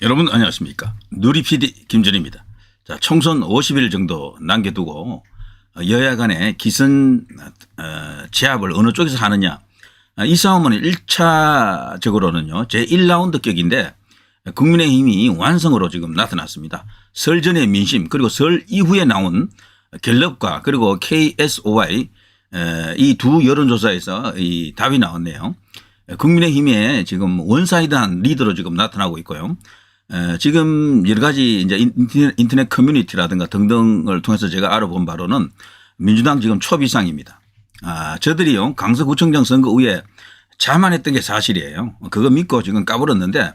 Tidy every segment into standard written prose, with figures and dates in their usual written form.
여러분 안녕하십니까. 누리 PD 김준입니다. 자, 총선 50일 정도 남겨두고 여야 간의 기선 제압을 어느 쪽에서 하느냐. 이 싸움은 1차적으로는요. 제1라운드 격인데 국민의힘이 완성으로 지금 나타났습니다. 설 전의 민심 그리고 설 이후에 나온 갤럽과 그리고 KSOI 이 두 여론조사에서 이 답이 나왔네요. 국민의힘의 지금 원사이드한 리더로 지금 나타나고 있고요. 지금 여러 가지 이제 인터넷 커뮤니티라든가 등등을 통해서 제가 알아본 바로는 민주당 지금 초비상입니다. 저들이요 강서구청장 선거 후에 자만했던 게 사실이에요. 그거 믿고 지금 까불었는데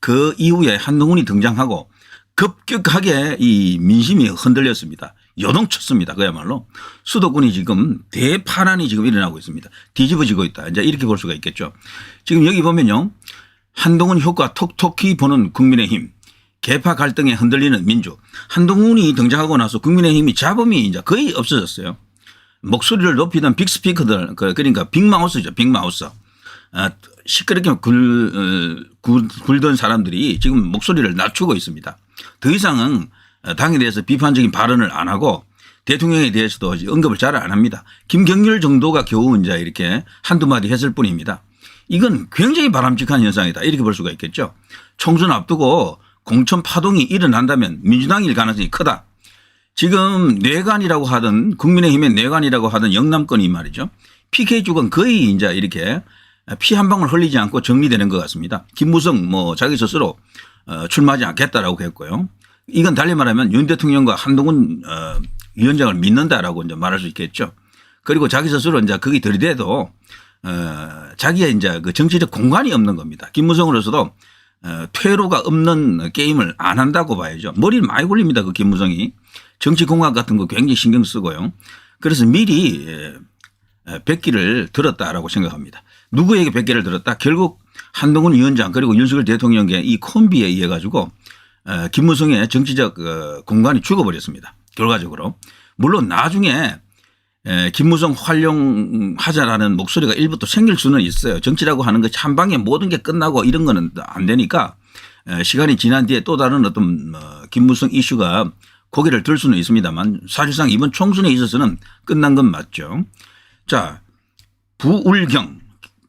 그 이후에 한동훈이 등장하고 급격하게 이 민심이 흔들렸습니다. 요동쳤습니다. 그야말로 수도권이 지금 대파란이 지금 일어나고 있습니다. 뒤집어지고 있다. 이제 이렇게 볼 수가 있겠죠. 지금 여기 보면요. 한동훈 효과 톡톡히 보는 국민의힘, 계파 갈등에 흔들리는 민주. 한동훈이 등장하고 나서 국민의힘이 잡음이 이제 거의 없어졌어요. 목소리를 높이던 빅스피커들, 그러니까 빅마우스죠. 빅마우스. 시끄럽게 굴던 사람들이 지금 목소리를 낮추고 있습니다. 더 이상은 당에 대해서 비판적인 발언을 안 하고 대통령에 대해서도 언급을 잘 안 합니다. 김경률 정도가 겨우 이제 이렇게 한두 마디 했을 뿐입니다. 이건 굉장히 바람직한 현상이다. 이렇게 볼 수가 있겠죠. 총선 앞두고 공천 파동이 일어난다면 민주당일 가능성이 크다. 지금 뇌관이라고 하던 국민의힘의 뇌관이라고 하던 영남권이 말이죠. PK 쪽은 거의 이제 이렇게 피 한 방울 흘리지 않고 정리되는 것 같습니다. 김무성 뭐 자기 스스로 출마하지 않겠다라고 했고요. 이건 달리 말하면 윤 대통령과 한동훈 위원장을 믿는다라고 이제 말할 수 있겠죠. 그리고 자기 스스로 이제 거기 들이대도 자기의 이제 그 정치적 공간이 없는 겁니다. 김무성으로서도 퇴로가 없는 게임을 안 한다고 봐야죠. 머리를 많이 굴립니다. 그 김무성이. 정치 공학 같은 거 굉장히 신경 쓰고요. 그래서 미리 백기를 들었다라고 생각합니다. 누구에게 백기를 들었다? 결국 한동훈 위원장 그리고 윤석열 대통령의 이 콤비에 의해 가지고 김무성의 정치적 공간이 죽어버렸습니다. 결과적으로. 물론 나중에 김무성 활용하자라는 목소리가 일부 또 생길 수는 있어요. 정치라고 하는 것이 한 방에 모든 게 끝나고 이런 거는 안 되니까 시간이 지난 뒤에 또 다른 어떤 김무성 이슈가 고개를 들 수는 있습니다만 사실상 이번 총선에 있어서는 끝난 건 맞죠. 자, 부울경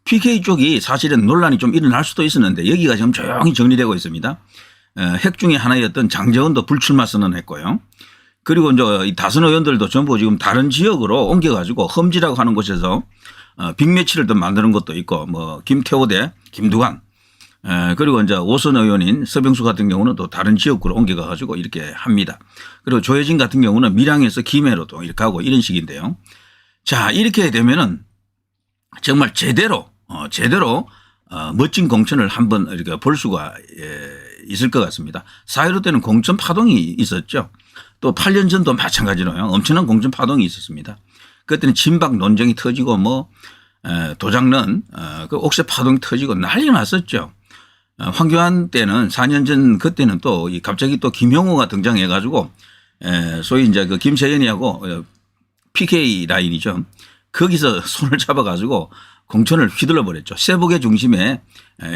PK 쪽이 사실은 논란이 좀 일어날 수도 있었는데 여기가 지금 조용히 정리되고 있습니다. 핵 중에 하나였던 장제원도 불출마 선언했고요. 그리고 이제 이 다선 의원들도 전부 지금 다른 지역으로 옮겨가지고 험지라고 하는 곳에서 빅매치를 또 만드는 것도 있고 뭐 김태호 대 김두관 그리고 이제 오선 의원인 서병수 같은 경우는 또 다른 지역으로 옮겨가지고 이렇게 합니다. 그리고 조혜진 같은 경우는 밀양에서 김해로도 이렇게 하고 이런 식인데요. 자, 이렇게 되면은 정말 제대로 멋진 공천을 한번 이렇게 볼 수가 있을 것 같습니다. 4.15 때는 공천 파동이 있었죠. 또 8년 전도 마찬가지로요. 엄청난 공천 파동이 있었습니다. 그때는 진박 논쟁이 터지고 뭐 도장론 그 옥새 파동이 터지고 난리 났었죠. 황교안 때는 4년 전 그때는 또 갑자기 또 김형호가 등장해 가지고 소위 이제 그 김세연이하고 PK 라인이죠. 거기서 손을 잡아 가지고 공천을 휘둘러 버렸죠. 세복의 중심에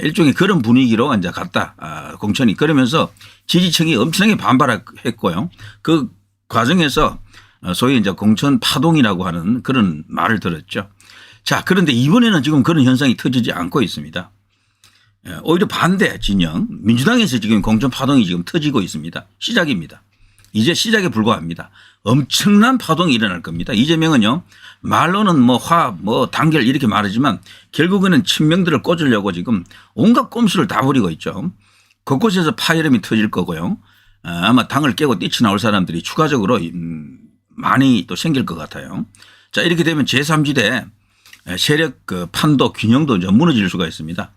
일종의 그런 분위기로 이제 갔다. 공천이. 그러면서 지지층이 엄청나게 반발했고요. 그 과정에서 소위 이제 공천 파동이라고 하는 그런 말을 들었죠. 자, 그런데 이번에는 지금 그런 현상이 터지지 않고 있습니다. 오히려 반대 진영 민주당에서 지금 공천 파동이 지금 터지고 있습니다. 시작입니다. 이제 시작에 불과합니다. 엄청난 파동이 일어날 겁니다. 이재명은요 말로는 뭐 단결 이렇게 말하지만 결국에는 친명들을 꽂으려고 지금 온갖 꼼수를 다 부리고 있죠. 곳곳에서 파열음이 터질 거고요. 아마 당을 깨고 뛰쳐나올 사람들이 추가적으로 많이 또 생길 것 같아요. 자, 이렇게 되면 제3지대 세력 그 판도 균형도 이제 무너질 수가 있습니다.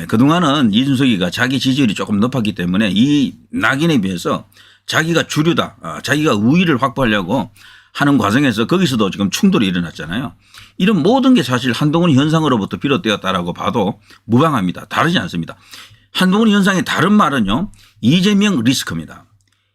그동안은 이준석이가 자기 지지율이 조금 높았기 때문에 이 낙인에 비해서 자기가 주류다, 자기가 우위를 확보하려고 하는 과정에서 거기서도 지금 충돌이 일어났잖아요. 이런 모든 게 사실 한동훈 현상으로부터 비롯되었다라고 봐도 무방합니다. 다르지 않습니다. 한동훈 현상의 다른 말은요. 이재명 리스크입니다.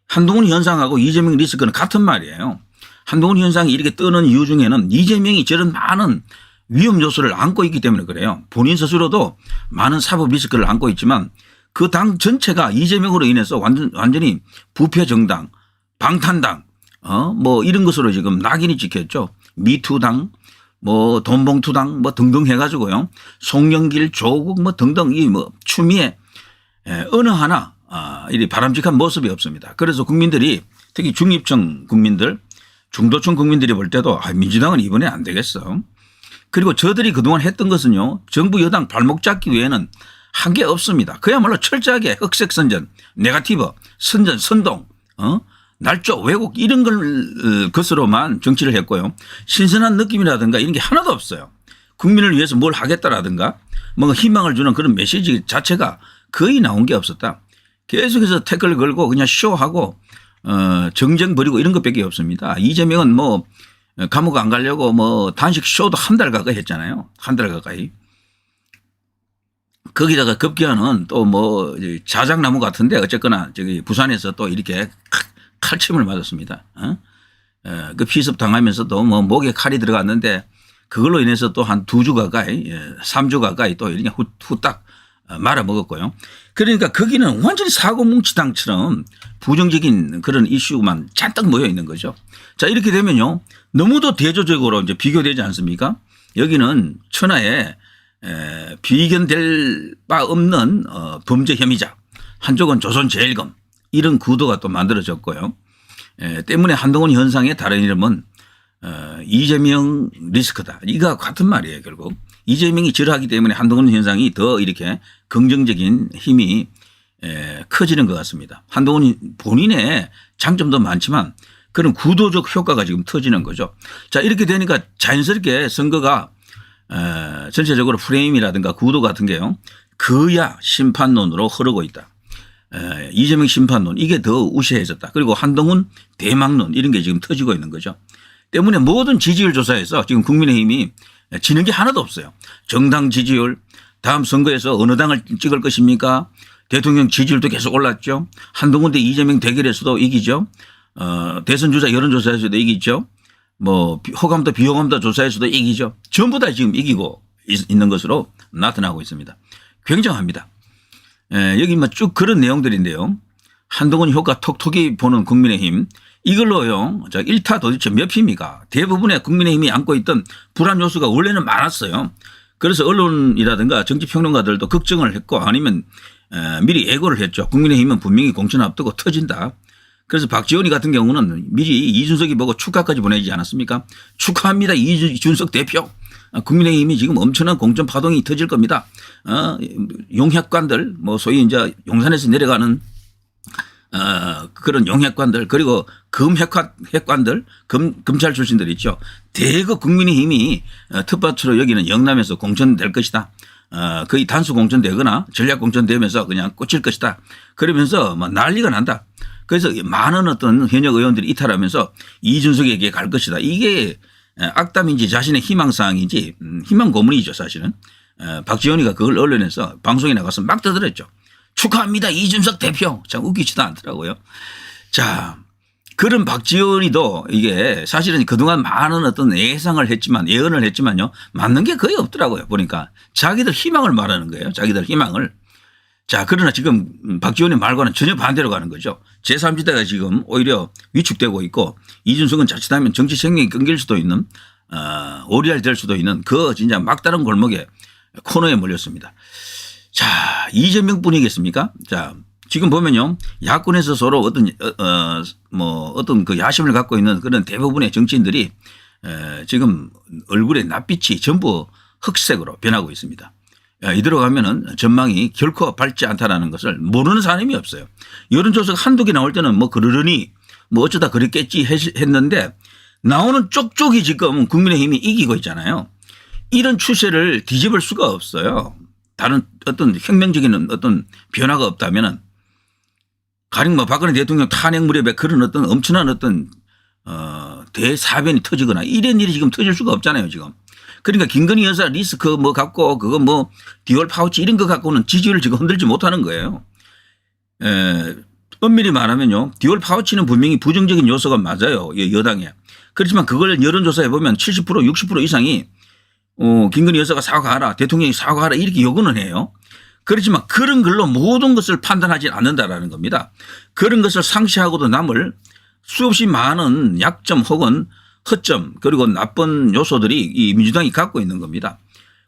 한동훈 현상하고 이재명 리스크는 같은 말이에요. 한동훈 현상이 이렇게 뜨는 이유 중에는 이재명이 저런 많은 위험 요소를 안고 있기 때문에 그래요. 본인 스스로도 많은 사법 리스크를 안고 있지만 그 당 전체가 이재명으로 인해서 완전히 부패 정당, 방탄당, 뭐 이런 것으로 지금 낙인이 찍혔죠. 미투당, 뭐 돈봉투당 뭐 등등 해가지고요. 송영길, 조국 뭐 등등 이 뭐 추미애 어느 하나 이 바람직한 모습이 없습니다. 그래서 국민들이 특히 중립층 국민들, 중도층 국민들이 볼 때도 민주당은 이번에 안 되겠어. 그리고 저들이 그동안 했던 것은요. 정부 여당 발목 잡기 외에는 한 게 없습니다. 그야말로 철저하게 흑색 선전, 네거티브, 선전, 선동, 날조, 왜곡 이런 것으로만 정치를 했고요. 신선한 느낌이라든가 이런 게 하나도 없어요. 국민을 위해서 뭘 하겠다라든가 뭔가 희망을 주는 그런 메시지 자체가 거의 나온 게 없었다. 계속해서 태클 걸고 그냥 쇼하고 정쟁 벌이고 이런 것밖에 없습니다. 이재명은 뭐 감옥 안 가려고 뭐 단식 쇼도 한 달 가까이 했잖아요. 한 달 가까이. 거기다가 급기야는 또 뭐 자작나무 같은데 어쨌거나 저기 부산에서 또 이렇게 칼침을 맞았습니다. 그 피습 당하면서도 뭐 목에 칼이 들어갔는데 그걸로 인해서 또 한 2주 가까이 3주 가까이 또 이렇게 후딱 말아먹었고요. 그러니까 거기는 완전히 사고뭉치당처럼 부정적인 그런 이슈만 잔뜩 모여 있는 거죠. 자, 이렇게 되면요. 너무도 대조적으로 이제 비교되지 않습니까? 여기는 천하에 비견될 바 없는 범죄 혐의자, 한쪽은 조선제일검 이런 구도가 또 만들어졌고요. 때문에 한동훈 현상의 다른 이름은 이재명 리스크다. 이거 같은 말이에요. 결국 이재명이 절하기 때문에 한동훈 현상이 더 이렇게 긍정적인 힘이 커지는 것 같습니다. 한동훈 본인의 장점도 많지만 그런 구도적 효과가 지금 터지는 거죠. 자, 이렇게 되니까 자연스럽게 선거가 전체적으로 프레임이라든가 구도 같은 게요. 그야 심판론으로 흐르고 있다. 이재명 심판론 이게 더 우세해졌다. 그리고 한동훈 대망론 이런 게 지금 터지고 있는 거죠. 때문에 모든 지지율 조사에서 지금 국민의힘이 지는 게 하나도 없어요. 정당 지지율, 다음 선거에서 어느 당을 찍을 것입니까? 대통령 지지율도 계속 올랐죠. 한동훈 대 이재명 대결에서도 이기죠. 대선 주자 여론조사에서도 이기죠. 뭐 호감도 비호감도 조사에서도 이기죠. 전부 다 지금 이기고 있는 것으로 나타나고 있습니다. 굉장합니다. 여기 뭐 쭉 그런 내용들인데요. 한동훈 효과 톡톡이 보는 국민의힘 이걸로요. 자, 1타 도대체 몇 표입니까? 대부분의 국민의힘이 안고 있던 불안 요소가 원래는 많았어요. 그래서 언론이라든가 정치평론가들도 걱정을 했고 아니면 미리 예고를 했죠. 국민의힘은 분명히 공천 앞두고 터진다. 그래서 박지원이 같은 경우는 미리 이준석이 보고 축하까지 보내지 않았습니까? 축하합니다. 이준석 대표. 국민의힘이 지금 엄청난 공천 파동이 터질 겁니다. 용핵관들 뭐 소위 이제 용산에서 내려가는 그런 용핵관들 그리고 핵관들 검찰 출신들 있죠. 대거 국민의힘이 텃밭으로 여기는 영남에서 공천될 것이다. 거의 단수 공천되거나 전략 공천되면서 그냥 꽂힐 것이다. 그러면서 뭐 난리가 난다. 그래서 많은 어떤 현역 의원들이 이탈하면서 이준석에게 갈 것이다. 이게 악담인지 자신의 희망사항인지 희망 고문이죠 사실은. 박지원이가 그걸 언론에서 방송에 나가서 막 떠들었죠. 축하합니다. 이준석 대표. 참 웃기지도 않더라고요. 자, 그런 박지원이도 이게 사실은 그동안 많은 어떤 예언을 했지만요. 맞는 게 거의 없더라고요. 보니까 자기들 희망을 말하는 거예요. 자기들 희망을. 자, 그러나 지금 박지원의 말과는 전혀 반대로 가는 거죠. 제3지대가 지금 오히려 위축되고 있고 이준석은 자칫하면 정치 생명이 끊길 수도 있는 오리알 될 수도 있는 그 진짜 막다른 골목에 코너에 몰렸습니다. 자, 이재명 뿐이겠습니까? 자, 지금 보면요. 야권에서 서로 어떤 그 야심을 갖고 있는 그런 대부분의 정치인들이 지금 얼굴의 낯빛이 전부 흑색으로 변하고 있습니다. 이대로 가면은 전망이 결코 밝지 않다라는 것을 모르는 사람이 없어요. 여론조사가 한두 개 나올 때는 뭐 그러려니 뭐 어쩌다 그랬겠지 했는데 나오는 쪽쪽이 지금 국민의힘이 이기고 있잖아요. 이런 추세를 뒤집을 수가 없어요. 다른 어떤 혁명적인 어떤 변화가 없다면은 가령 뭐 박근혜 대통령 탄핵 무렵에 그런 어떤 엄청난 어떤 대사변이 터지거나 이런 일이 지금 터질 수가 없잖아요, 지금. 그러니까 김건희 여사 리스크 뭐 갖고 그거 뭐 디올 파우치 이런 거 갖고는 지지율을 지금 흔들지 못하는 거예요. 엄밀히 말하면요. 디올 파우치는 분명히 부정적인 요소가 맞아요. 여당에. 그렇지만 그걸 여론조사해 보면 70% 60% 이상이 김건희 여사가 사과하라 대통령이 사과하라 이렇게 요구는 해요. 그렇지만 그런 걸로 모든 것을 판단하지 않는다라는 겁니다. 그런 것을 상쇄하고도 남을 수없이 많은 약점 혹은 허점 그리고 나쁜 요소들이 이 민주당이 갖고 있는 겁니다.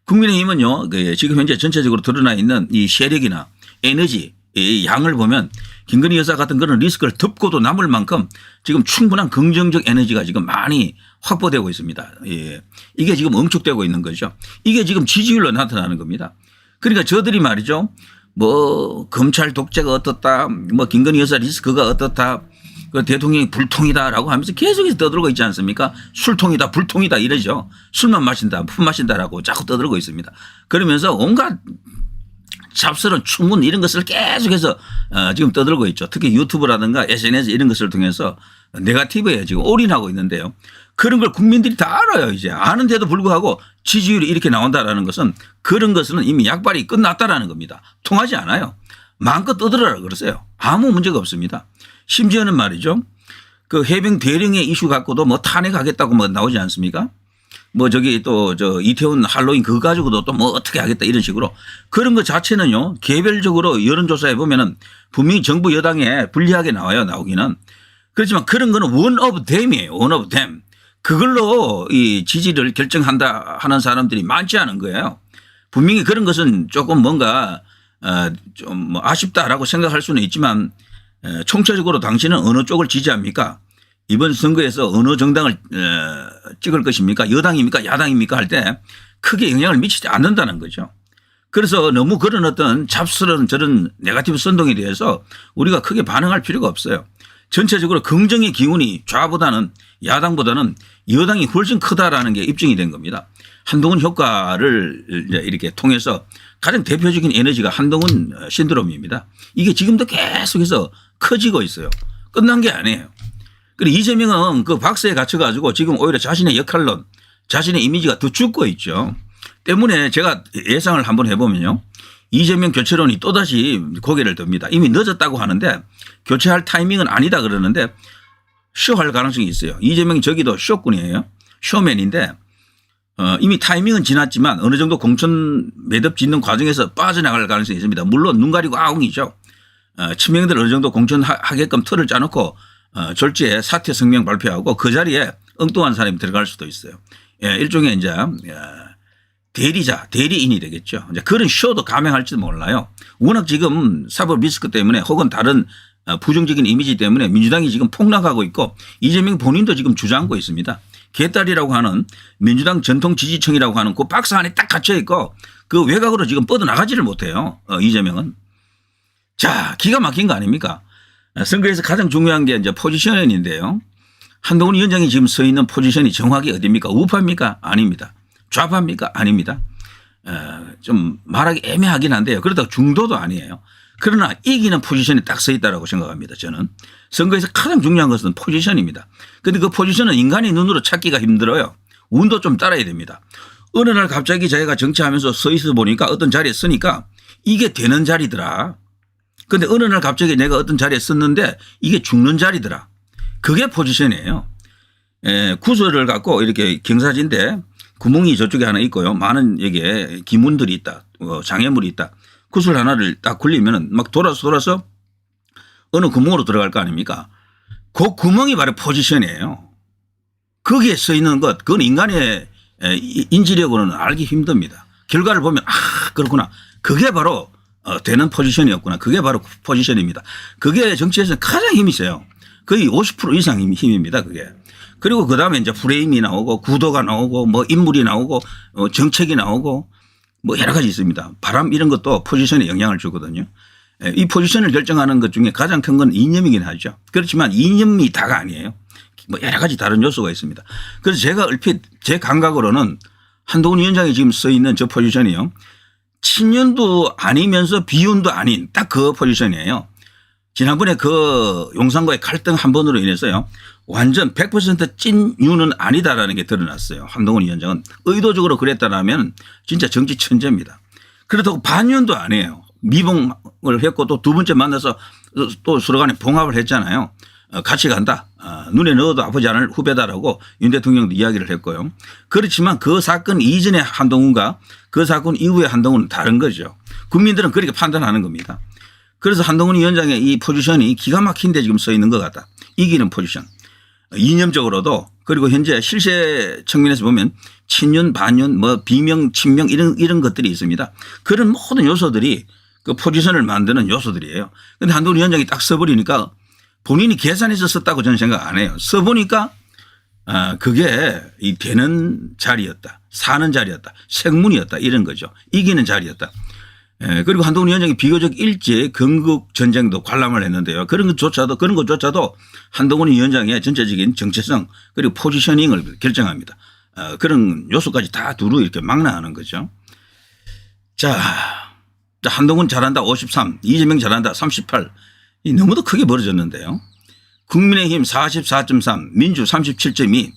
국민의힘은요, 지금 현재 전체적으로 드러나 있는 이 세력이나 에너지 이 양을 보면 김건희 여사 같은 그런 리스크를 덮고도 남을 만큼 지금 충분한 긍정적 에너지가 지금 많이 확보되고 있습니다. 예. 이게 지금 응축되고 있는 거죠. 이게 지금 지지율로 나타나는 겁니다. 그러니까 저들이 말이죠. 뭐 검찰 독재가 어떻다, 뭐 김건희 여사 리스크가 어떻다, 그 대통령이 불통이다라고 하면서 계속해서 떠들고 있지 않습니까? 술통이다, 불통이다 이러죠. 술만 마신다, 품 마신다라고 자꾸 떠들고 있습니다. 그러면서 온갖 잡스러운 추문 이런 것을 계속해서 지금 떠들고 있죠. 특히 유튜브라든가 SNS 이런 것을 통해서 네거티브에 지금 올인하고 있는데요. 그런 걸 국민들이 다 알아요. 이제 아는데도 불구하고 지지율이 이렇게 나온다라는 것은 그런 것은 이미 약발이 끝났다라는 겁니다. 통하지 않아요. 마음껏 떠들어라 그러세요. 아무 문제가 없습니다. 심지어는 말이죠. 그 해병 대령의 이슈 갖고도 뭐 탄핵하겠다고 뭐 나오지 않습니까? 뭐 저기 또 저 이태원 할로윈 그거 가지고도 또 뭐 어떻게 하겠다 이런 식으로 그런 것 자체는요. 개별적으로 여론조사해 보면은 분명히 정부 여당에 불리하게 나오기는 그렇지만 그런 거는 one of them이에요. one of them. 그걸로 이 지지를 결정한다 하는 사람들이 많지 않은 거예요. 분명히 그런 것은 조금 뭔가 좀 뭐 아쉽다라고 생각할 수는 있지만 총체적으로 당신은 어느 쪽을 지지합니까? 이번 선거에서 어느 정당을 찍을 것입니까? 여당입니까? 야당입니까? 할 때 크게 영향을 미치지 않는다는 거죠. 그래서 너무 그런 어떤 잡스러운 저런 네거티브 선동에 대해서 우리가 크게 반응할 필요가 없어요. 전체적으로 긍정의 기운이 좌보다는 야당보다는 여당이 훨씬 크다라는 게 입증이 된 겁니다. 한동훈 효과를 이렇게 통해서 가장 대표적인 에너지가 한동훈 신드롬입니다. 이게 지금도 계속해서 커지고 있어요. 끝난 게 아니에요. 그리고 이재명은 그 박스에 갇혀가지고 지금 오히려 자신의 역할론, 자신의 이미지가 더 죽고 있죠. 때문에 제가 예상을 한번 해보면요. 이재명 교체론이 또다시 고개를 듭니다. 이미 늦었다고 하는데 교체할 타이밍은 아니다 그러는데 쇼할 가능성이 있어요. 이재명이 저기도 쇼꾼이에요. 쇼맨인데 이미 타이밍은 지났지만 어느 정도 공천 매듭 짓는 과정에서 빠져나갈 가능성이 있습니다. 물론 눈 가리고 아웅이죠. 친명들 어느 정도 공천하게끔 틀을 짜놓고 졸지에 사퇴 성명 발표하고 그 자리에 엉뚱한 사람이 들어갈 수도 있어요. 예, 일종의 이제 대리자, 대리인이 되겠죠. 이제 그런 쇼도 감행할지도 몰라요. 워낙 지금 사법 리스크 때문에 혹은 다른 부정적인 이미지 때문에 민주당이 지금 폭락하고 있고 이재명 본인도 지금 주저앉고 있습니다. 개딸이라고 하는 민주당 전통 지지층이라고 하는 그 박스 안에 딱 갇혀 있고 그 외곽으로 지금 뻗어나가지를 못해요. 이재명은. 자, 기가 막힌 거 아닙니까? 선거에서 가장 중요한 게 이제 포지션인데요. 한동훈 위원장이 지금 서 있는 포지션이 정확히 어디입니까? 우파입니까? 아닙니다. 좌파입니까? 아닙니다. 좀 말하기 애매하긴 한데요. 그렇다고 중도도 아니에요. 그러나 이기는 포지션에 딱 서 있다라고 생각합니다. 저는. 선거에서 가장 중요한 것은 포지션입니다. 그런데 그 포지션은 인간의 눈으로 찾기가 힘들어요. 운도 좀 따라야 됩니다. 어느 날 갑자기 자기가 정치하면서 서 있어 보니까 어떤 자리에 서니까 이게 되는 자리더라. 그런데 어느 날 갑자기 내가 어떤 자리에 섰는데 이게 죽는 자리더라. 그게 포지션이에요. 구슬을 갖고 이렇게 경사진데 구멍이 저쪽에 하나 있고요. 많은 여기에 기문들이 있다. 장애물이 있다. 구슬 하나를 딱 굴리면 막 돌아서 어느 구멍으로 들어갈 거 아닙니까? 그 구멍이 바로 포지션이에요. 거기에 서 있는 것, 그건 인간의 인지력으로는 알기 힘듭니다. 결과를 보면 그렇구나. 그게 바로 되는 포지션이었구나. 그게 바로 포지션입니다. 그게 정치에서는 가장 힘이 세요. 거의 50% 이상 힘입니다. 그게. 그리고 그다음에 이제 프레임이 나오고 구도가 나오고 뭐 인물이 나오고 정책이 나오고 뭐 여러 가지 있습니다. 바람 이런 것도 포지션에 영향을 주거든요. 이 포지션을 결정하는 것 중에 가장 큰 건 이념이긴 하죠. 그렇지만 이념이 다가 아니에요. 뭐 여러 가지 다른 요소가 있습니다. 그래서 제가 얼핏 제 감각으로는 한동훈 위원장이 지금 서 있는 저 포지션이요. 친윤도 아니면서 비윤도 아닌 딱 그 포지션이에요. 지난번에 그 용산과의 갈등 한 번으로 인해서요. 완전 100% 찐유는 아니다라는 게 드러났어요. 한동훈 위원장은 의도적으로 그랬다라면 진짜 정치 천재입니다. 그렇다고 반윤도 아니에요. 미봉을 했고 또 두 번째 만나서 또 서로 간에 봉합을 했잖아요. 같이 간다. 눈에 넣어도 아프지 않을 후배다라고 윤 대통령도 이야기를 했고요. 그렇지만 그 사건 이전의 한동훈과 그 사건 이후의 한동훈은 다른 거죠. 국민들은 그렇게 판단하는 겁니다. 그래서 한동훈 위원장의 이 포지션이 기가 막힌데 지금 서 있는 것 같다. 이기는 포지션. 이념적으로도 그리고 현재 실세 측면에서 보면 친윤, 반윤, 뭐 비명, 친명 이런 것들이 있습니다. 그런 모든 요소들이 그 포지션을 만드는 요소들이에요. 그런데 한동훈 위원장이 딱 써버리니까 본인이 계산해서 썼다고 저는 생각 안 해요. 써보니까 그게 이 되는 자리였다. 사는 자리였다. 생문이었다. 이런 거죠. 이기는 자리였다. 그리고 한동훈 위원장이 비교적 일찍 건국 전쟁도 관람을 했는데요. 그런 것조차도 한동훈 위원장의 전체적인 정체성 그리고 포지셔닝을 결정합니다. 그런 요소까지 다 두루 이렇게 망라하는 거죠. 자, 한동훈 잘한다 53, 이재명 잘한다 38. 너무도 크게 벌어졌는데요. 국민의힘 44.3, 민주 37.2,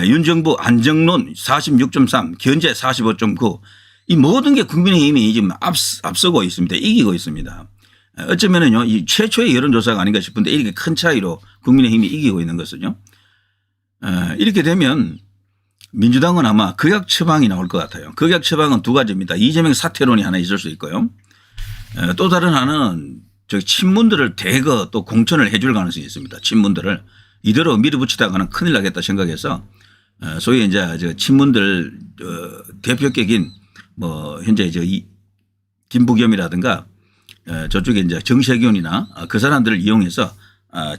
윤정부 안정론 46.3, 견제 45.9. 이 모든 게 국민의힘이 지금 앞서고 있습니다. 이기고 있습니다. 어쩌면은요, 이 최초의 여론조사가 아닌가 싶은데 이렇게 큰 차이로 국민의힘이 이기고 있는 것은요. 이렇게 되면 민주당은 아마 극약 처방이 나올 것 같아요. 극약 처방은 두 가지입니다. 이재명 사퇴론이 하나 있을 수 있고요. 또 다른 하나는 친문들을 대거 또 공천을 해줄 가능성이 있습니다. 친문들을 이대로 밀어붙이다가는 큰일 나겠다 생각해서 소위 이제 친문들 대표격인 뭐 현재 김부겸이라든가 저쪽에 이제 정세균이나 그 사람들을 이용해서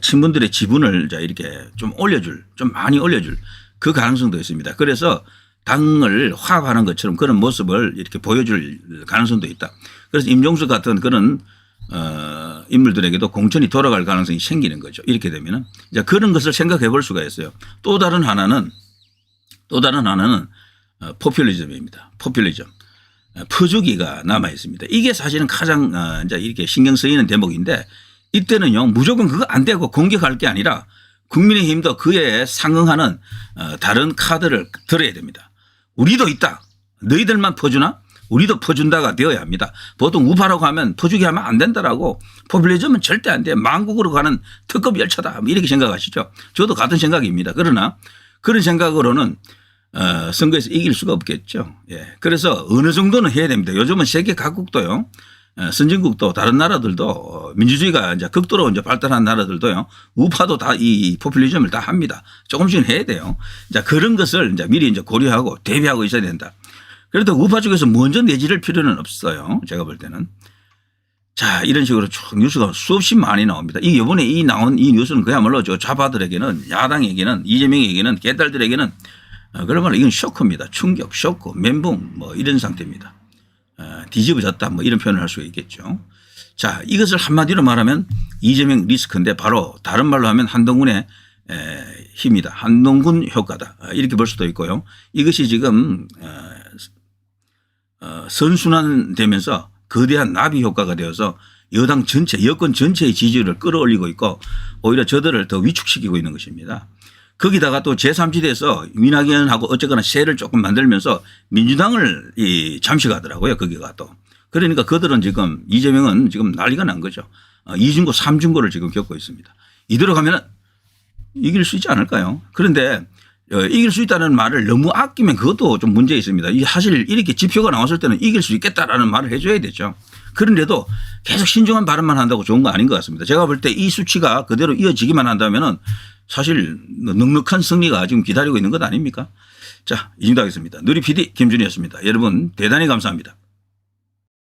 친문들의 지분을 이렇게 좀 많이 올려줄 그 가능성도 있습니다. 그래서 당을 화합하는 것처럼 그런 모습을 이렇게 보여줄 가능성도 있다. 그래서 임종석 같은 그런 인물들에게도 공천이 돌아갈 가능성이 생기는 거죠. 이렇게 되면은 이제 그런 것을 생각해 볼 수가 있어요. 또 다른 하나는 포퓰리즘입니다. 포퓰리즘. 퍼주기가 남아 있습니다. 이게 사실은 가장 이제 이렇게 신경 쓰이는 대목인데 이때는요 무조건 그거 안 되고 공격할 게 아니라 국민의힘도 그에 상응하는 다른 카드를 들어야 됩니다. 우리도 있다. 너희들만 퍼주나? 우리도 퍼준다가 되어야 합니다. 보통 우파라고 하면 퍼주기 하면 안 된다라고 포퓰리즘은 절대 안 돼. 망국으로 가는 특급 열차다. 이렇게 생각하시죠. 저도 같은 생각입니다. 그러나 그런 생각으로는 선거에서 이길 수가 없겠죠. 예. 그래서 어느 정도는 해야 됩니다. 요즘은 세계 각국도요. 선진국도 다른 나라들도 민주주의가 이제 극도로 이제 발달한 나라들도요. 우파도 다 이 포퓰리즘을 다 합니다. 조금씩은 해야 돼요. 자, 그런 것을 이제 미리 이제 고려하고 대비하고 있어야 된다. 그래도 우파 쪽에서 먼저 내지를 필요는 없어요. 제가 볼 때는. 자, 이런 식으로 쭉 뉴스가 수없이 많이 나옵니다. 이번에 나온 이 뉴스는 그야말로 좌파들에게는 야당에게는 이재명에게는 개딸들에게는 그러면 이건 쇼크입니다. 충격, 쇼크, 멘붕 뭐 이런 상태입니다. 뒤집어졌다 뭐 이런 표현을 할 수가 있겠죠. 자, 이것을 한마디로 말하면 이재명 리스크인데 바로 다른 말로 하면 한동훈의 힘이다. 한동훈 효과다. 이렇게 볼 수도 있고요. 이것이 지금 선순환되면서 거대한 나비 효과가 되어서 여당 전체, 여권 전체의 지지율을 끌어올리고 있고 오히려 저들을 더 위축시키고 있는 것입니다. 거기다가 또 제3지대에서 윤학연하고 어쨌거나 세를 조금 만들면서 민주당을 잠식하더라고요. 거기가 또. 그러니까 그들은 지금 이재명은 지금 난리가 난 거죠. 2중고 3중고를 지금 겪고 있습니다. 이대로 가면 이길 수 있지 않을까요? 그런데 이길 수 있다는 말을 너무 아끼면 그것도 좀 문제 있습니다. 사실 이렇게 지표가 나왔을 때는 이길 수 있겠다라는 말을 해줘야 되죠. 그런데도 계속 신중한 발언만 한다고 좋은 거 아닌 것 같습니다. 제가 볼 때 이 수치가 그대로 이어지기만 한다면은 사실 넉넉한 승리가 지금 기다리고 있는 것 아닙니까? 자, 이 정도 하겠습니다. 누리 PD 김준희였습니다. 여러분 대단히 감사합니다.